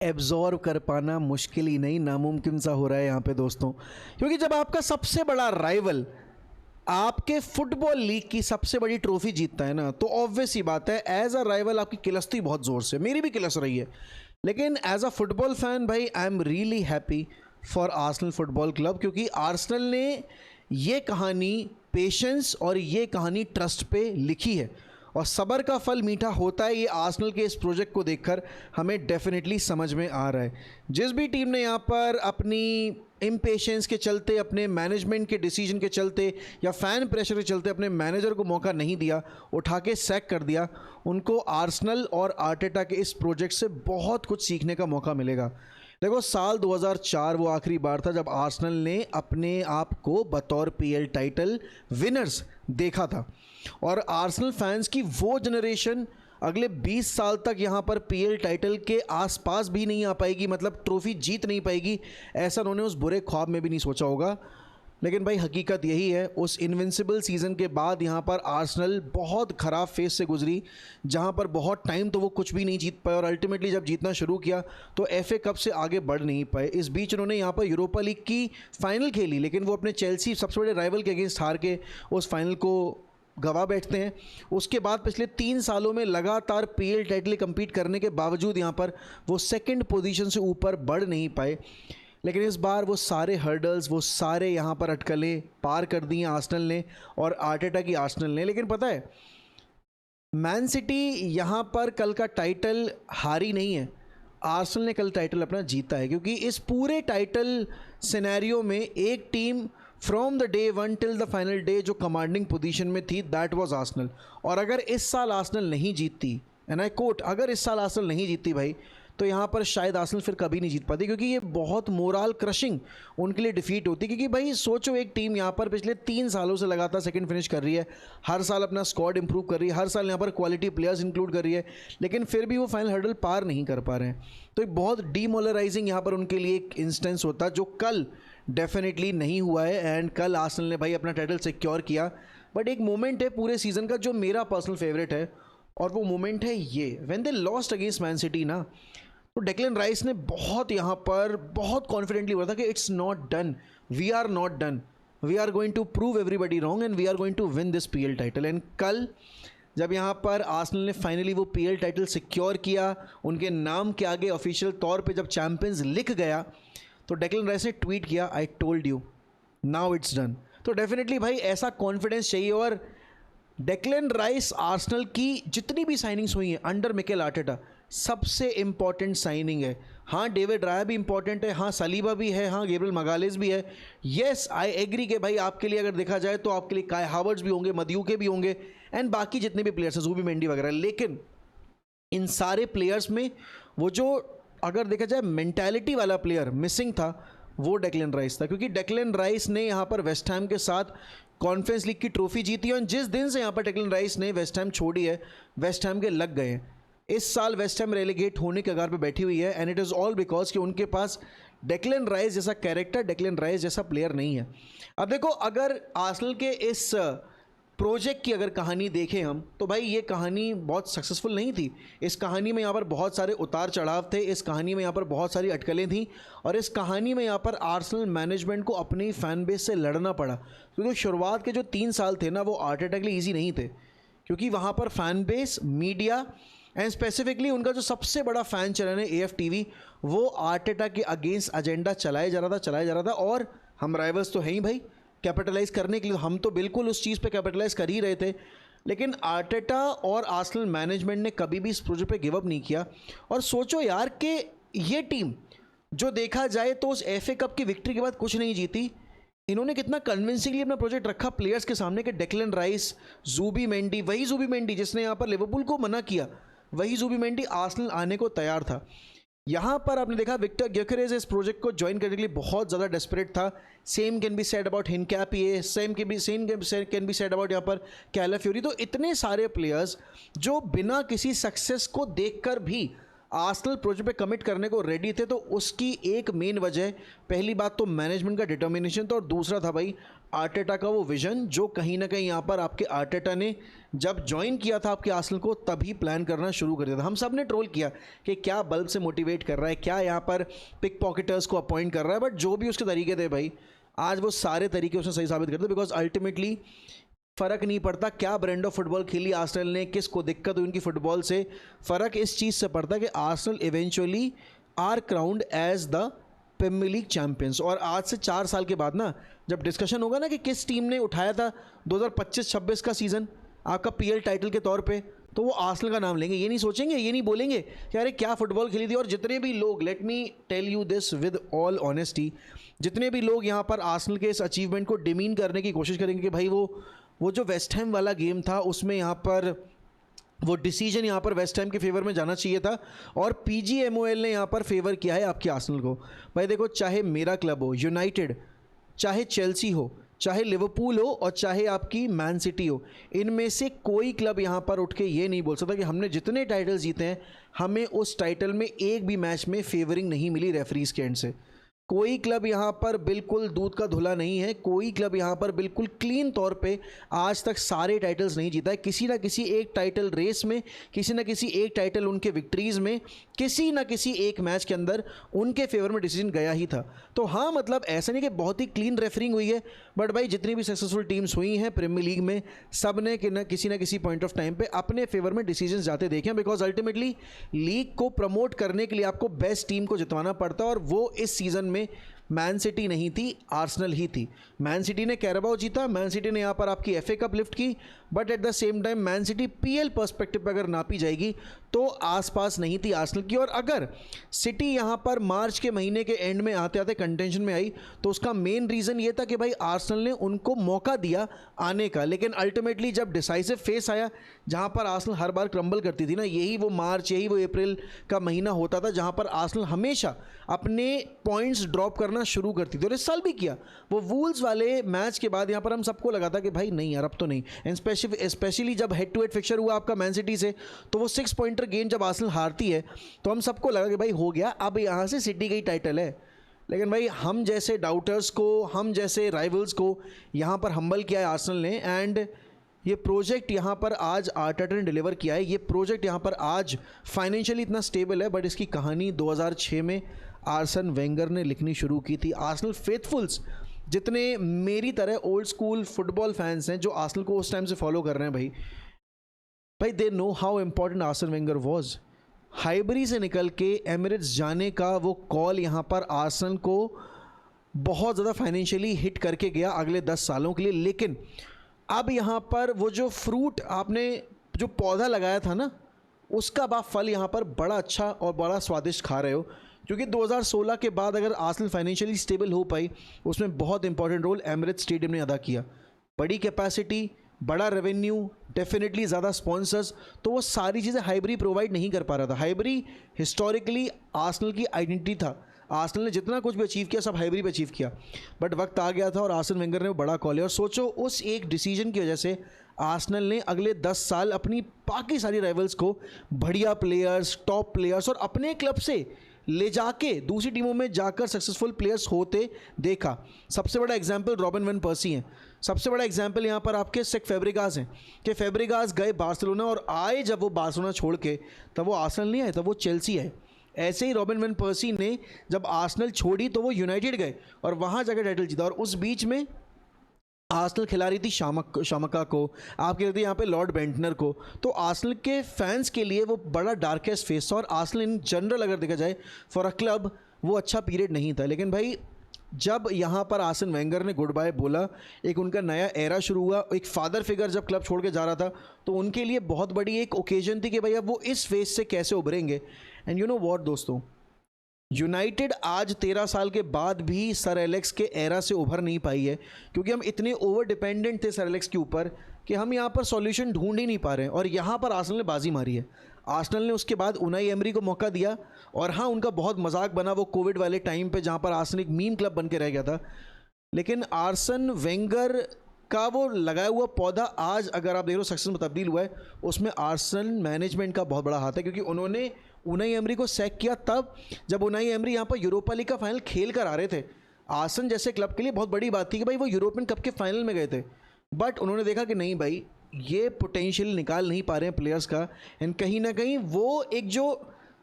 Absorb कर पाना मुश्किल ही नहीं नामुमकिन सा हो रहा है यहाँ पे दोस्तों, क्योंकि जब आपका सबसे बड़ा राइवल आपके फुटबॉल लीग की सबसे बड़ी ट्रॉफी जीतता है ना, तो ऑब्वियस ही बात है एज अ राइवल आपकी किलसती बहुत ज़ोर से, मेरी भी किलस रही है। लेकिन एज अ फुटबॉल फैन भाई I am really happy for Arsenal football club, क्योंकि आर्सेनल ने ये कहानी पेशेंस और ये कहानी ट्रस्ट पे लिखी है, और सब्र का फल मीठा होता है, ये आर्सेनल के इस प्रोजेक्ट को देखकर हमें डेफिनेटली समझ में आ रहा है। जिस भी टीम ने यहाँ पर अपनी इम्पेशेंस के चलते, अपने मैनेजमेंट के डिसीजन के चलते या फ़ैन प्रेशर के चलते अपने मैनेजर को मौका नहीं दिया, उठा के सैक कर दिया, उनको आर्सेनल और आर्टेटा के इस प्रोजेक्ट से बहुत कुछ सीखने का मौका मिलेगा। देखो, साल 2004 वो आखिरी बार था जब आर्सेनल ने अपने आप को बतौर पीएल टाइटल विनर्स देखा था, और आर्सेनल फैंस की वो जनरेशन अगले 20 साल तक यहाँ पर पीएल टाइटल के आसपास भी नहीं आ पाएगी, मतलब ट्रॉफी जीत नहीं पाएगी, ऐसा उन्होंने उस बुरे ख्वाब में भी नहीं सोचा होगा। लेकिन भाई हकीकत यही है, उस इनविंसिबल सीज़न के बाद यहाँ पर आर्सेनल बहुत ख़राब फेज से गुजरी, जहाँ पर बहुत टाइम तो वो कुछ भी नहीं जीत पाए, और अल्टीमेटली जब जीतना शुरू किया तो एफए कप से आगे बढ़ नहीं पाए। इस बीच उन्होंने यहाँ पर यूरोपा लीग की फ़ाइनल खेली, लेकिन वो अपने चेल्सी सबसे बड़े राइवल के अगेंस्ट हार के उस फाइनल को गवा बैठते हैं। उसके बाद पिछले 3 सालों में लगातार पीएल टाइटल कम्पीट करने के बावजूद यहाँ पर वो सेकेंड पोजीशन से ऊपर बढ़ नहीं पाए। लेकिन इस बार वो सारे हर्डल्स, वो सारे यहाँ पर अटकलें पार कर दी हैं आर्सेनल ने और आर्टेटा की आर्सेनल ने। लेकिन पता है, मैन सिटी यहाँ पर कल का टाइटल हारी नहीं है, आर्सेनल ने कल टाइटल अपना जीता है, क्योंकि इस पूरे टाइटल सिनेरियो में एक team from the day one till the final day जो कमांडिंग पोजीशन में थी, दैट वाज आर्सेनल। और अगर इस साल आर्सेनल नहीं जीतती, एंड आई कोट, अगर इस साल आर्सेनल नहीं जीतती भाई, तो यहाँ पर शायद आर्सेनल फिर कभी नहीं जीत पाती, क्योंकि ये बहुत मोरल क्रशिंग उनके लिए डिफीट होती। क्योंकि भाई सोचो, एक टीम यहाँ पर पिछले 3 सालों से लगातार सेकंड फिनिश कर रही है, हर साल अपना स्क्वाड इंप्रूव कर रही है, हर साल यहाँ पर क्वालिटी प्लेयर्स इंक्लूड कर रही है, लेकिन फिर भी वो फाइनल हर्डल पार नहीं कर पा रहे हैं। तो एक बहुत डीमोलराइजिंग यहाँ पर उनके लिए एक इंस्टेंस होता, जो कल डेफिनेटली नहीं हुआ है। एंड कल आर्सेनल ने भाई अपना टाइटल सिक्योर किया। बट एक मोमेंट है पूरे सीज़न का जो मेरा पर्सनल फेवरेट है, और वो मोमेंट है ये, when they lost against man city ना, तो डेक्लन राइस ने बहुत यहाँ पर बहुत कॉन्फिडेंटली बोला था कि it's not done, we are not done, we are going to prove everybody wrong and we are going to win this PL title. And कल जब यहाँ पर आर्सेनल ने फाइनली वो पीएल टाइटल सिक्योर किया, उनके नाम के आगे ऑफिशियल तौर पे जब चैंपियंस लिख गया, तो डेक्लन राइस ने ट्वीट किया, I told you now it's done. तो डेफिनेटली भाई ऐसा कॉन्फिडेंस चाहिए। और डेक्लन राइस आर्सेनल की जितनी भी साइनिंग्स हुई हैं अंडर मिकेल आर्टेटा, सबसे इंपॉर्टेंट साइनिंग है। हाँ, डेविड राया भी इंपॉर्टेंट है, हाँ सलीबा भी है, हाँ गैब्रियल मगालेस भी है। येस, आई एग्री के भाई आपके लिए अगर देखा जाए तो आपके लिए काई हावर्ट्स भी होंगे, मदियुके भी होंगे, एंड बाकी जितने भी प्लेयर्स हैं, जुबिमेंडी वगैरह। लेकिन इन सारे प्लेयर्स में वो जो अगर देखा जाए मेंटालिटी वाला प्लेयर मिसिंग था, वो डेक्लन राइस था। क्योंकि डेक्लन राइस ने यहाँ पर वेस्ट हैम के साथ कॉन्फ्रेंस लीग की ट्रॉफी जीती, और जिस दिन से यहाँ पर डेक्लन राइस ने वेस्ट हैम छोड़ी है, वेस्ट हैम के लग गए हैं। इस साल वेस्ट हैम रेलीगेट होने के कगार पे बैठी हुई है, and it is all because कि उनके पास डेक्लन राइस जैसा कैरेक्टर, डेक्लन राइस जैसा प्लेयर नहीं है। अब देखो, अगर आर्सेनल के इस प्रोजेक्ट की अगर कहानी देखें हम, तो भाई ये कहानी बहुत सक्सेसफुल नहीं थी। इस कहानी में यहाँ पर बहुत सारे उतार चढ़ाव थे, इस कहानी में यहाँ पर बहुत सारी अटकलें थी, और इस कहानी में यहाँ पर आर्सेनल मैनेजमेंट को अपनी फ़ैन बेस से लड़ना पड़ा। क्योंकि शुरुआत के जो 3 साल थे ना, वो आर्टेटा के लिए ईजी नहीं थे, क्योंकि वहाँ पर fan base, media and specifically उनका जो सबसे बड़ा फ़ैन चैनल है AFTV, वो आर्टेटा के अगेंस्ट एजेंडा चलाया जा रहा था। और हम राइवल्स तो हैं ही भाई, कैपिटलाइज़ करने के लिए हम तो बिल्कुल उस चीज़ पे कैपिटलाइज़ कर ही रहे थे। लेकिन आर्टेटा और आर्सेनल मैनेजमेंट ने कभी भी इस प्रोजेक्ट पे गिव अप नहीं किया। और सोचो यार कि ये टीम जो देखा जाए तो उस FA कप की विक्ट्री के बाद कुछ नहीं जीती, इन्होंने कितना कन्विंसिंगली अपना प्रोजेक्ट रखा प्लेयर्स के सामने कि डेक्लन राइस, जुबिमेंडी, वही जुबिमेंडी जिसने यहाँ पर लिवरपूल को मना किया, वही जुबिमेंडी आर्सेनल आने को तैयार था। यहाँ पर आपने देखा विक्टर ग्योकेरेस इस प्रोजेक्ट को ज्वाइन करने के लिए बहुत ज़्यादा डेस्परेट था। Same can be said about Hincapie, same can be said about यहाँ पर कैलाफियोरी। तो इतने सारे प्लेयर्स जो बिना किसी सक्सेस को देखकर भी आर्सेनल प्रोजेक्ट पे कमिट करने को रेडी थे। तो उसकी एक मेन वजह, पहली बात तो मैनेजमेंट का डिटर्मिनेशन था, और दूसरा था भाई आर्टेटा का वो विजन जो कहीं ना कहीं यहाँ पर आपके आर्टेटा ने जब ज्वाइन किया था आपके आर्सेनल को तभी प्लान करना शुरू कर दिया था। हम सब ने ट्रोल किया कि क्या बल्ब से मोटिवेट कर रहा है, क्या यहाँ पर पिक पॉकेटर्स को अपॉइंट कर रहा है, बट जो भी उसके तरीके थे भाई, आज वो सारे तरीके उसने सही साबित करते, बिकॉज अल्टीमेटली फ़र्क नहीं पड़ता क्या ब्रांड ऑफ फुटबॉल खेली आर्सेनल ने, किसको दिक्कत हुई उनकी फुटबॉल से, फ़र्क इस चीज़ से पड़ता है कि Arsenal eventually are crowned as the Premier League champions. और आज से 4 साल के बाद ना जब डिस्कशन होगा ना कि किस टीम ने उठाया था 2025-26 का सीज़न आपका पीएल टाइटल के तौर पे, तो वो आर्सेनल का नाम लेंगे। ये नहीं सोचेंगे, ये नहीं बोलेंगे कि अरे क्या फुटबॉल खेली थी। और जितने भी लोग, let me tell you this with all honesty, जितने भी लोग यहाँ पर आर्सेनल के इस अचीवमेंट को डिमीन करने की कोशिश करेंगे कि भाई वो जो वेस्ट हैम वाला गेम था उसमें यहाँ पर वो डिसीजन यहाँ पर वेस्ट हैम के फेवर में जाना चाहिए था और पीजीएमओएल ने यहाँ पर फेवर किया है आपके आर्सेनल को। भाई देखो, चाहे मेरा क्लब हो यूनाइटेड, चाहे चेल्सी हो, चाहे लिवरपूल हो और चाहे आपकी मैन सिटी हो, इनमें से कोई क्लब यहाँ पर उठ के ये नहीं बोल सकता कि हमने जितने टाइटल जीते हैं हमें उस टाइटल में एक भी मैच में फेवरिंग नहीं मिली रेफरीज के एंड से। कोई क्लब यहाँ पर बिल्कुल दूध का धुला नहीं है, कोई क्लब यहाँ पर बिल्कुल क्लीन तौर पे आज तक सारे टाइटल्स नहीं जीता है। किसी ना किसी एक टाइटल रेस में, किसी ना किसी एक टाइटल उनके विक्ट्रीज़ में, किसी ना किसी एक मैच के अंदर उनके फेवर में डिसीजन गया ही था। तो हाँ, मतलब ऐसा नहीं कि बहुत ही क्लीन रेफरिंग हुई है, बट भाई जितनी भी सक्सेसफुल टीम्स हुई हैं प्रीमियर लीग में, सब ने कि ना किसी पॉइंट ऑफ टाइम पे अपने फेवर में डिसीजन जाते देखे हैं। बिकॉज अल्टीमेटली लीग को प्रमोट करने के लिए आपको बेस्ट टीम को जितवाना पड़ता है, और वो इस सीज़न में मैन सिटी नहीं थी, आर्सेनल ही थी। मैन सिटी ने कैराबाओ जीता, मैन सिटी ने यहाँ पर आपकी एफए कप लिफ्ट की, but at the same time man city PL perspective पर अगर नापी जाएगी तो आसपास नहीं थी आर्सेनल की। और अगर सिटी यहाँ पर मार्च के महीने के एंड में आते आते कंटेंशन में आई तो उसका मेन रीज़न ये था कि भाई आर्सेनल ने उनको मौका दिया आने का। लेकिन अल्टीमेटली जब डिसाइसिव फेस आया जहाँ पर आर्सेनल हर बार क्रम्बल करती थी ना, यही वो मार्च, यही वो अप्रैल का महीना होता था जहाँ पर आर्सेनल हमेशा अपने पॉइंट्स ड्रॉप करना शुरू करती थी। और इस साल भी किया। वो वूल्स वाले मैच के बाद यहाँ पर हम सबको लगा था कि भाई नहीं यार अब तो नहीं, एंड स्पेशली जब हेड टू हेड फिक्चर हुआ आपका मैन सिटी से, तो वो 6 पॉइंटर गेम जब आर्सेनल हारती है तो हम सबको लगा कि भाई हो गया, अब यहाँ से सिटी का ही टाइटल है। लेकिन भाई हम जैसे डाउटर्स को, हम जैसे राइवल्स को यहाँ पर हम्बल किया है आर्सेनल ने, एंड ये प्रोजेक्ट यहाँ पर आज आर्टेटा ने डिलीवर किया है। ये प्रोजेक्ट यहाँ पर आज फाइनेंशियली इतना स्टेबल है, बट इसकी कहानी 2006 में आर्सन वेंगर ने लिखनी शुरू की थी। आर्सेनल फेथफुल्स जितने मेरी तरह ओल्ड स्कूल फुटबॉल फैंस हैं जो आर्सेनल को उस टाइम से फॉलो कर रहे हैं, भाई they know how important Arsene Wenger was. Highbury से निकल के एमिरेट्स जाने का वो कॉल यहाँ पर आर्सेनल को बहुत ज़्यादा फाइनेंशियली हिट करके गया अगले 10 सालों के लिए। लेकिन अब यहाँ पर वो जो फ्रूट आपने जो पौधा लगाया था ना, उसका आप फल यहाँ पर बड़ा अच्छा और बड़ा स्वादिष्ट खा रहे हो। क्योंकि 2016 के बाद अगर आर्सेनल फाइनेंशियली स्टेबल हो पाई, उसमें बहुत इंपॉर्टेंट रोल एमिरेट्स स्टेडियम ने अदा किया। बड़ी कैपेसिटी, बड़ा रेवेन्यू, डेफिनेटली ज़्यादा स्पॉन्सर्स, तो वो सारी चीज़ें हाइबरी प्रोवाइड नहीं कर पा रहा था। हाइबरी हिस्टोरिकली आर्सेनल की आइडेंटिटी था। आर्सेनल ने जितना कुछ भी अचीव किया सब हाइबरी पे अचीव किया, बट वक्त आ गया था और आर्सेनल वेंगर ने वो बड़ा कॉल लिया। और सोचो उस एक डिसीजन की वजह से आर्सेनल ने अगले 10 साल अपनी बाकी सारी राइवल्स को बढ़िया प्लेयर्स, टॉप प्लेयर्स और अपने क्लब से ले जाके दूसरी टीमों में जाकर सक्सेसफुल प्लेयर्स होते देखा। सबसे बड़ा एग्जांपल रॉबिन वैन पर्सी हैं। सबसे बड़ा एग्जांपल यहाँ पर आपके सेक फैब्रिगास हैं कि फैब्रिगास गए बार्सिलोना और आए जब वो बार्सिलोना छोड़ के, तब वो आर्सेनल नहीं आए, तब वो चेल्सी आए। ऐसे ही रॉबिन वैन पर्सी ने जब आर्सेनल छोड़ी तो वो यूनाइटेड गए और वहाँ जाकर टाइटल जीता। और उस बीच में आर्सेनल खिला रही थी शामका को, आप कह रहे थे यहाँ पे लॉर्ड बेंटनर को। तो आर्सेनल के फैंस के लिए वो बड़ा डार्केस्ट फेस था। और आर्सेनल इन जनरल अगर देखा जाए फॉर अ क्लब वो अच्छा पीरियड नहीं था। लेकिन भाई जब यहाँ पर आर्सन वेंगर ने गुड बाय बोला, एक उनका नया एरा शुरू हुआ, एक फादर फिगर जब क्लब छोड़ के जा रहा था, तो उनके लिए बहुत बड़ी एक ओकेजन थी कि भाई अब वो इस फेस से कैसे उभरेंगे। एंड यू नो व्हाट दोस्तों, यूनाइटेड आज 13 साल के बाद भी सर एलेक्स के एरा से उभर नहीं पाई है, क्योंकि हम इतने ओवर डिपेंडेंट थे सर एलेक्स के ऊपर कि हम यहाँ पर सॉल्यूशन ढूंढ ही नहीं पा रहे हैं। और यहाँ पर आर्सेनल ने बाजी मारी है। आर्सेनल ने उसके बाद उनाई एमरी को मौका दिया, और हाँ उनका बहुत मजाक बना वो कोविड वाले टाइम पे जहाँ पर आर्सेनल एक मीम क्लब बन के रह गया था। लेकिन आर्सन वेंगर का वो लगाया हुआ पौधा आज अगर आप देख लो सक्सेस में तब्दील हुआ है, उसमें आर्सेनल मैनेजमेंट का बहुत बड़ा हाथ है। क्योंकि उन्होंने उनाई एमरी को सैक किया तब जब उनाई एमरी यहाँ पर यूरोपा लीग का फाइनल खेल कर आ रहे थे। आर्सेनल जैसे क्लब के लिए बहुत बड़ी बात थी कि भाई वो यूरोपियन कप के फाइनल में गए थे, बट उन्होंने देखा कि नहीं भाई ये पोटेंशियल निकाल नहीं पा रहे हैं प्लेयर्स का, एंड कहीं ना कहीं वो एक जो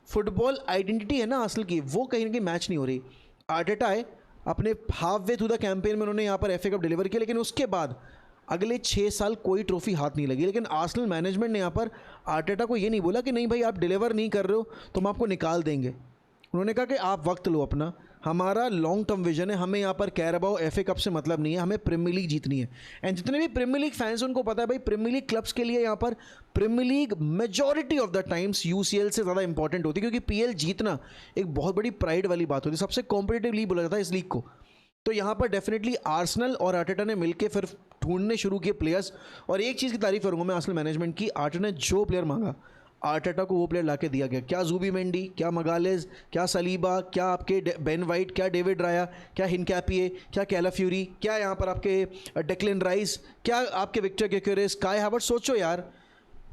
फुटबॉल आइडेंटिटी है ना आर्सेनल की, वो कहीं ना कहीं मैच नहीं हो रही। आर्टेटा है, अपने half way through the campaign में उन्होंने यहाँ पर एफए कप डिलीवर किया, लेकिन उसके बाद अगले 6 साल कोई ट्रॉफी हाथ नहीं लगी। लेकिन आर्सेनल मैनेजमेंट ने यहाँ पर आर्टेटा को ये नहीं बोला कि नहीं भाई आप डिलीवर नहीं कर रहे हो तो हम आपको निकाल देंगे। उन्होंने कहा कि आप वक्त लो अपना, हमारा लॉन्ग टर्म विजन है, हमें यहाँ पर कैराबाओ एफए कप से मतलब नहीं है, हमें प्रीमियर लीग जीतनी है। एंड जितने भी प्रीमियर लीग फैंस उनको पता है भाई प्रीमियर लीग क्लब्स के लिए यहाँ पर Premier League majority of the times UCL से ज़्यादा इंपॉर्टेंट होती है, क्योंकि पीएल जीतना एक बहुत बड़ी प्राइड वाली बात होती है, सबसे कॉम्पिटिटिव लीग बोला जाता है इस लीग को। तो यहाँ पर डेफिनेटली आर्सेनल और आर्टेटा ने मिलकर फिर ढूंढने शुरू किए प्लेयर्स, और एक चीज़ की तारीफ करूँगा मैं आर्सेनल मैनेजमेंट की, आर्टेटा ने जो प्लेयर मांगा आर्टेटा को वो प्लेयर लाके दिया गया। क्या जूबी मेंडी, क्या मगालेज, क्या सलीबा, क्या आपके बेन वाइट, क्या डेविड राया, क्या हिनकैपिए, क्या कैलाफ्यूरी, क्या यहाँ पर आपके डेक्लन राइस, क्या आपके विक्टर ग्योकेरेस, काय हावर्ट्स। सोचो यार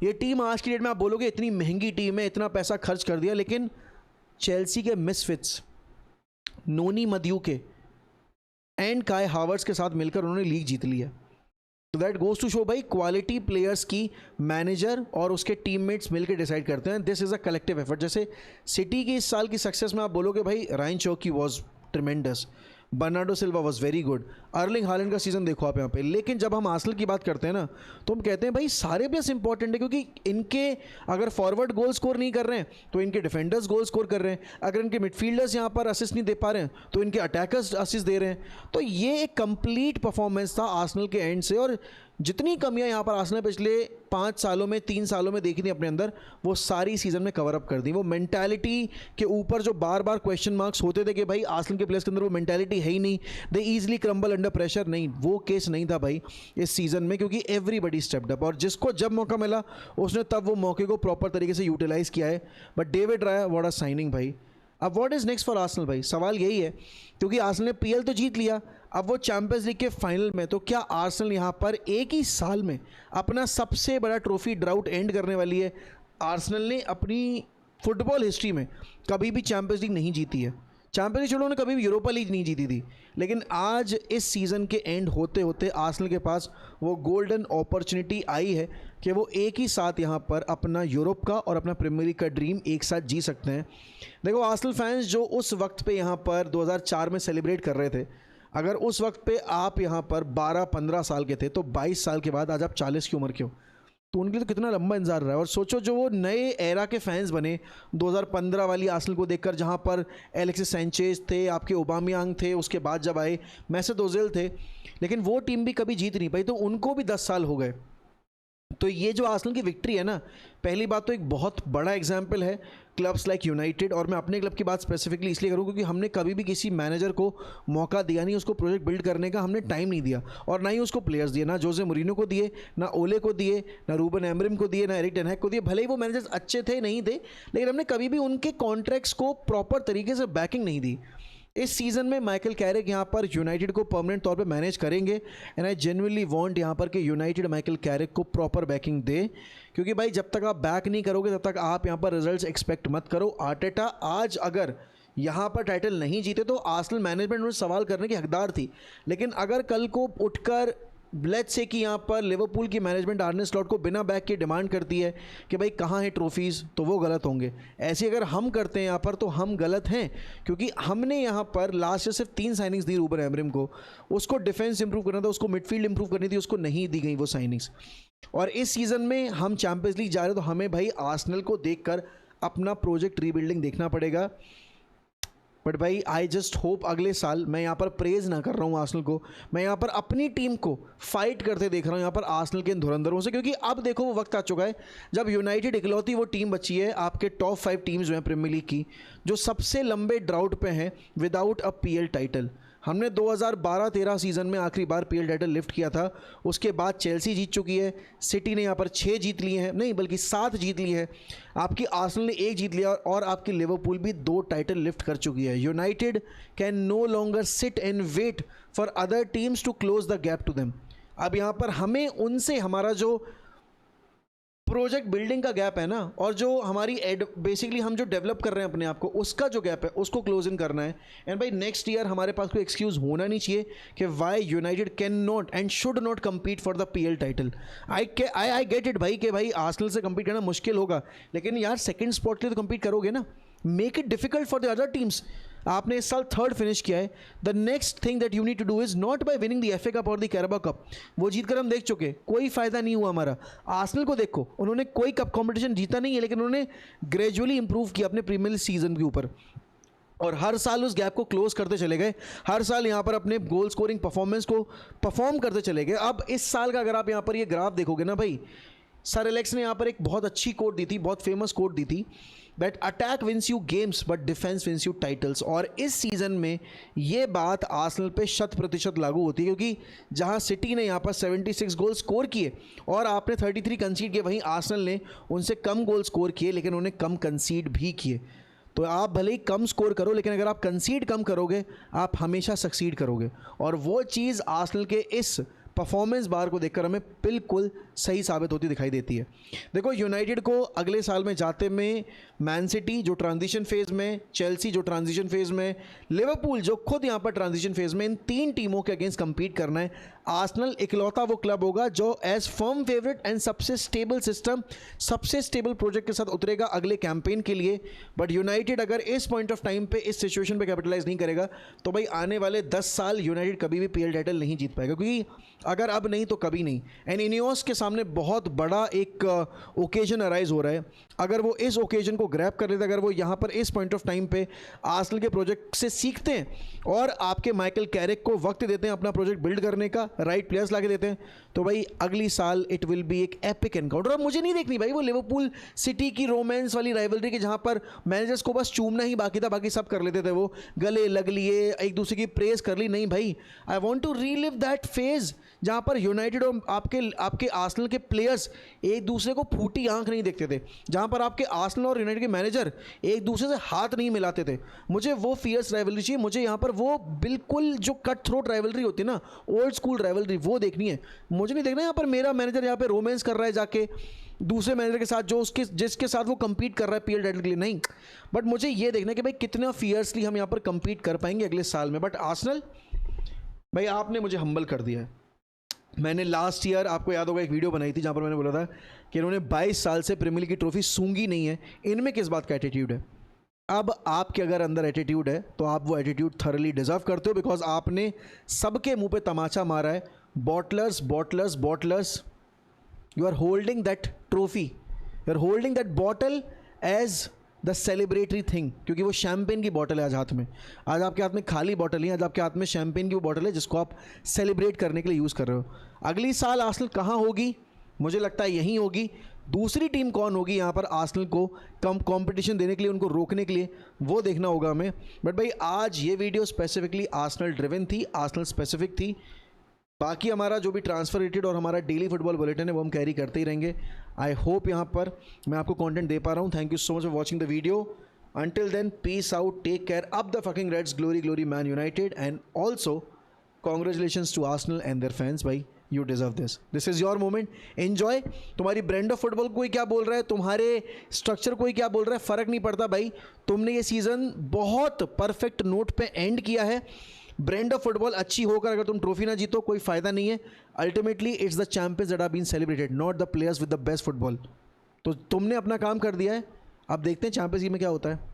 ये टीम आज की डेट में आप बोलोगे इतनी महंगी टीम है, इतना पैसा खर्च कर दिया, लेकिन चेल्सी के मिसफिट्स नोनी मद्यूके एंड काय हावर्ट्स के साथ मिलकर उन्होंने लीग जीत ली है। तो दैट गोज टू शो भाई क्वालिटी प्लेयर्स की मैनेजर और उसके टीममेट्स मिलकर डिसाइड करते हैं। This is a collective effort. जैसे सिटी की इस साल की सक्सेस में आप बोलोगे भाई रायन चौकी was tremendous, Bernardo Silva was very good, Erling Haaland का सीजन देखो आप यहाँ पे। लेकिन जब हम आर्सेनल की बात करते हैं ना तो हम कहते हैं भाई सारे प्लेयर्स इंपॉर्टेंट है, क्योंकि इनके अगर फॉरवर्ड गोल स्कोर नहीं कर रहे हैं तो इनके डिफेंडर्स गोल स्कोर कर रहे हैं, अगर इनके मिडफील्डर्स यहाँ पर असिस्ट नहीं दे पा रहे हैं तो इनके अटैकर्स असिस्ट दे रहे हैं। तो ये एक कंप्लीट परफॉर्मेंस था आर्सेनल के एंड से, और जितनी कमियां यहाँ पर आर्सेनल पिछले 5 सालों में 3 सालों में देखी थी अपने अंदर, वो सारी सीजन में कवर अप कर दी। वो मेंटालिटी के ऊपर जो बार बार क्वेश्चन मार्क्स होते थे कि भाई आर्सेनल के प्लेयर्स के अंदर वो मेंटालिटी है ही नहीं, दे ईजिली क्रम्बल अंडर प्रेशर, नहीं वो केस नहीं था भाई इस सीज़न में, क्योंकि एवरीबडी स्टेप्ड अप और जिसको जब मौका मिला उसने तब वो मौके को प्रॉपर तरीके से यूटिलाइज़ किया है। But David Raya what a signing भाई। अब what is next for Arsenal भाई, सवाल यही है, क्योंकि आर्सेनल ने पीएल तो जीत लिया, अब वो चैंपियंस लीग के फाइनल में, तो क्या आर्सेनल यहाँ पर एक ही साल में अपना सबसे बड़ा ट्रॉफी ड्राउट एंड करने वाली है। आर्सेनल ने अपनी फुटबॉल हिस्ट्री में कभी भी चैंपियंस लीग नहीं जीती है, चैंपियंस लीग छोड़ो उन्होंने कभी भी यूरोपा लीग नहीं जीती थी, लेकिन आज इस सीज़न के एंड होते होते आर्सेनल के पास वो गोल्डन अपॉर्चुनिटी आई है कि वो एक ही साथ यहाँ पर अपना यूरोप का और अपना प्रीमियर लीग का ड्रीम एक साथ जी सकते हैं। देखो आर्सेनल फैंस जो उस वक्त पे यहाँ पर 2004 में सेलिब्रेट कर रहे थे, अगर उस वक्त पे आप यहाँ पर 12-15 साल के थे तो 22 साल के बाद आज आप 40 की उम्र के हो, तो उनके लिए तो कितना लंबा इंतजार रहा है। और सोचो जो वो नए एरा के फैंस बने 2015 वाली आर्सेनल को देखकर, जहाँ पर एलेक्सिस सैंचेज थे, आपके ओबामियांग थे, उसके बाद जब आए मैसेट ओजिल थे, लेकिन वो टीम भी कभी जीत नहीं पाई, तो उनको भी 10 साल हो गए। तो ये जो आर्सेनल की विक्ट्री है ना, पहली बात तो एक बहुत बड़ा एग्जाम्पल है क्लब्स लाइक यूनाइटेड, और मैं अपने क्लब की बात स्पेसिफिकली इसलिए करूँ क्योंकि हमने कभी भी किसी मैनेजर को मौका दिया नहीं, उसको प्रोजेक्ट बिल्ड करने का हमने टाइम नहीं दिया, और ना ही उसको प्लेयर्स दिए, ना जोसे मोरिनो को दिए, ना ओले को दिए, ना रूबन एमरिम को दिए, ना एरिक टेन हैग को दिए। भले ही वो मैनेजर्स अच्छे थे नहीं थे, लेकिन हमने कभी भी उनके कॉन्ट्रैक्ट्स को प्रॉपर तरीके से बैकिंग नहीं दी। इस सीज़न में माइकल कैरिक यहाँ पर यूनाइटेड को परमानेंट तौर पे मैनेज करेंगे, एंड आई जेन्युइनली वांट यहाँ पर कि यूनाइटेड माइकल कैरिक को प्रॉपर बैकिंग दे, क्योंकि भाई जब तक आप बैक नहीं करोगे तब तक आप यहाँ पर रिजल्ट्स एक्सपेक्ट मत करो। आर्टेटा आज अगर यहाँ पर टाइटल नहीं जीते तो आर्सेनल मैनेजमेंट उन्हें सवाल करने की हकदार थी, लेकिन अगर कल को उठकर लेट्स से कि यहाँ पर लिवरपूल की मैनेजमेंट आर्ने स्लॉट को बिना बैक की डिमांड करती है कि भाई कहाँ है ट्रॉफीज़, तो वो गलत होंगे। ऐसे अगर हम करते हैं यहाँ पर तो हम गलत हैं, क्योंकि हमने यहाँ पर लास्ट से सिर्फ 3 साइनिंग्स दी रूबन एमरिम को, उसको डिफेंस इंप्रूव करना था, उसको मिडफील्ड इंप्रूव करनी थी, उसको नहीं दी गई वो साइनिंग्स। और इस सीज़न में हम चैंपियंस लीग जा रहे हैं तो हमें भाई आर्सेनल को देखकर अपना प्रोजेक्ट रीबिल्डिंग देखना पड़ेगा। बट भाई आई जस्ट होप अगले साल, मैं यहाँ पर प्रेज ना कर रहा हूँ आर्सेनल को, मैं यहाँ पर अपनी टीम को फाइट करते देख रहा हूँ यहाँ पर आर्सेनल के इन धुरंधरों से, क्योंकि अब देखो वो वक्त आ चुका है जब यूनाइटेड इकलौती वो टीम बची है आपके टॉप 5 टीम्स जो हैं प्रीमियर लीग की, जो सबसे लंबे ड्राउट पे हैं विदाउट अ पीएल टाइटल। हमने 2012-13 सीज़न में आखिरी बार पीएल टाइटल लिफ्ट किया था, उसके बाद चेल्सी जीत चुकी है, सिटी ने यहाँ पर 6 जीत लिए हैं, नहीं बल्कि 7 जीत ली है, आपकी आर्सेनल ने 1 जीत लिया, और आपकी लिवरपूल भी 2 टाइटल लिफ्ट कर चुकी है। United can no longer sit and wait for other teams to close the gap to them. अब यहाँ पर हमें उनसे हमारा जो प्रोजेक्ट बिल्डिंग का गैप है ना, और जो हमारी बेसिकली हम जो डेवलप कर रहे हैं अपने आप को, उसका जो गैप है उसको क्लोज इन करना है। एंड भाई नेक्स्ट ईयर हमारे पास कोई एक्सक्यूज़ होना नहीं चाहिए कि why United can not and should not compete for the PL title. I get it भाई कि भाई आर्सेनल से कम्पीट करना मुश्किल होगा, लेकिन यार सेकेंड स्पॉट के लिए तो कम्पीट करोगे ना। Make it difficult for the other teams. आपने इस साल थर्ड फिनिश किया है। The next thing that you need to do is not by winning the FA cup और द कैराबा कप, वो जीत कर हम देख चुके, कोई फायदा नहीं हुआ हमारा। आर्सेनल को देखो, उन्होंने कोई कप कंपटीशन जीता नहीं है, लेकिन उन्होंने ग्रेजुअली इंप्रूव किया अपने प्रीमियर लीग सीजन के ऊपर, और हर साल उस गैप को क्लोज करते चले गए। हर साल यहाँ पर अपने गोल स्कोरिंग परफॉर्मेंस को परफॉर्म करते चले गए। अब इस साल का अगर आप यहाँ पर ये ग्राफ देखोगे ना भाई, सर एलेक्स ने यहाँ पर एक बहुत अच्छी कोट दी थी, बहुत फेमस कोट दी थी, that attack wins you games but defence wins you titles. और इस सीज़न में ये बात आर्सेनल पे 100% लागू होती है, क्योंकि जहाँ सिटी ने यहाँ पर 76 गोल स्कोर किए और आपने 33 कंसीड किए, वहीं आर्सेनल ने उनसे कम गोल स्कोर किए लेकिन उन्हें कम कंसीड भी किए। तो आप भले ही कम स्कोर करो, लेकिन अगर आप कंसीड कम करोगे आप हमेशा सक्सीड करोगे, और वो चीज़ आर्सेनल के इस परफॉर्मेंस बार को देखकर हमें बिल्कुल सही साबित होती दिखाई देती है। देखो, यूनाइटेड को अगले साल में जाते में मैन सिटी जो ट्रांजिशन फेज़ में, चेल्सी जो ट्रांजिशन फेज़ में, लिवरपूल जो खुद यहाँ पर ट्रांजिशन फेज़ में, इन तीन टीमों के अगेंस्ट कंपीट करना है। आर्सेनल इकलौता वो क्लब होगा जो एज फर्म फेवरेट एंड सबसे स्टेबल सिस्टम, सबसे स्टेबल प्रोजेक्ट के साथ उतरेगा अगले कैंपेन के लिए। बट यूनाइटेड अगर इस पॉइंट ऑफ टाइम पे, इस सिचुएशन पे कैपिटलाइज नहीं करेगा, तो भाई आने वाले 10 साल यूनाइटेड कभी भी PL टाइटल नहीं जीत पाएगा, क्योंकि अगर अब नहीं तो कभी नहीं। एंड इनियोस के सामने बहुत बड़ा एक ओकेजन अराइज हो रहा है। अगर वो इस ओकेजन को ग्रैब कर लेते, अगर वो यहाँ पर इस पॉइंट ऑफ टाइम पे आर्सेनल के प्रोजेक्ट से सीखते हैं और आपके माइकल कैरिक को वक्त देते हैं अपना प्रोजेक्ट बिल्ड करने का, राइट प्लेयर्स लाके देते हैं, तो भाई अगली साल इट विल बी एक एपिक एनकाउंटर। और मुझे नहीं देखनी भाई वो लिवरपूल सिटी की रोमांस वाली राइवलरी की, जहाँ पर मैनेजर्स को बस चूमना ही बाकी था, बाकी सब कर लेते थे, वो गले लग लिए, एक दूसरे की प्रेज कर ली। नहीं भाई, I want to relive that phase जहाँ पर यूनाइटेड और आपके आर्सेनल के प्लेयर्स एक दूसरे को फूटी आंख नहीं देखते थे, जहाँ पर आपके आर्सेनल और यूनाइटेड के मैनेजर एक दूसरे से हाथ नहीं मिलाते थे। मुझे वो फियर्स राइवलरी चाहिए, मुझे यहाँ पर वो बिल्कुल जो कट थ्रोट राइवलरी होती है ना, ओल्ड स्कूल राइवलरी, वो देखनी है। मुझे नहीं देखना यहाँ पर मेरा मैनेजर यहाँ पे रोमांस कर रहा है जाके दूसरे मैनेजर के साथ, जो उसके जिसके साथ वो कंपीट कर रहा है PL टाइटल के लिए, नहीं। बट मुझे ये देखना है कि भाई कितना फियर्सली हम यहाँ पर कंपीट कर पाएंगे अगले साल में। बट आर्सेनल भाई, आपने मुझे हम्बल कर दिया है। मैंने लास्ट ईयर, आपको याद होगा, एक वीडियो बनाई थी जहाँ पर मैंने बोला था कि इन्होंने 22 साल से प्रीमियर लीग की ट्रॉफी सूंघी नहीं है, इनमें किस बात का एटीट्यूड है। अब आपके अगर अंदर एटीट्यूड है तो आप वो एटीट्यूड थरली डिजर्व करते हो, बिकॉज आपने सबके मुंह पे तमाचा मारा है, bottlers bottlers bottlers. You are holding that trophy, you are holding that bottle as the celebratory thing, क्योंकि वो शैम्पेन की बॉटल है आज हाथ में। आज आपके हाथ में खाली बॉटल नहीं, आज आपके हाथ में शैम्पेन की वो बॉटल है जिसको आप सेलिब्रेट करने के लिए यूज़ कर रहे हो। अगली साल आर्सेनल कहाँ होगी? मुझे लगता है यहीं होगी। दूसरी टीम कौन होगी यहाँ पर आर्सेनल को कंपटीशन देने के लिए, उनको रोकने के लिए, वो देखना होगा हमें। बट भाई आज ये वीडियो स्पेसिफिकली आर्सेनल ड्रिवन थी, आर्सेनल स्पेसिफिक थी। बाकी हमारा जो भी ट्रांसफर रेटेड और हमारा डेली फुटबॉल बुलेटिन है वो हम कैरी करते ही रहेंगे। आई होप यहाँ पर मैं आपको कंटेंट दे पा रहा हूँ। Thank you so much for watching the video. Until then, peace out, take care, up the fucking Reds, glory, glory, Man United, and also congratulations to Arsenal and their fans, भाई, you deserve this. This is your moment. Enjoy. तुम्हारी brand of football कोई क्या बोल रहा है, तुम्हारे structure कोई क्या बोल रहा है, फ़र्क नहीं पड़ता भाई। तुमने ये सीज़न बहुत परफेक्ट नोट पे एंड किया है। ब्रांड ऑफ फुटबॉल अच्छी होकर अगर तुम ट्रॉफी ना जीतो कोई फ़ायदा नहीं है। Ultimately it's the champions that are been celebrated, not the players with the best football. तो तुमने अपना काम कर दिया है, अब देखते हैं चैंपियंस लीग में क्या होता है।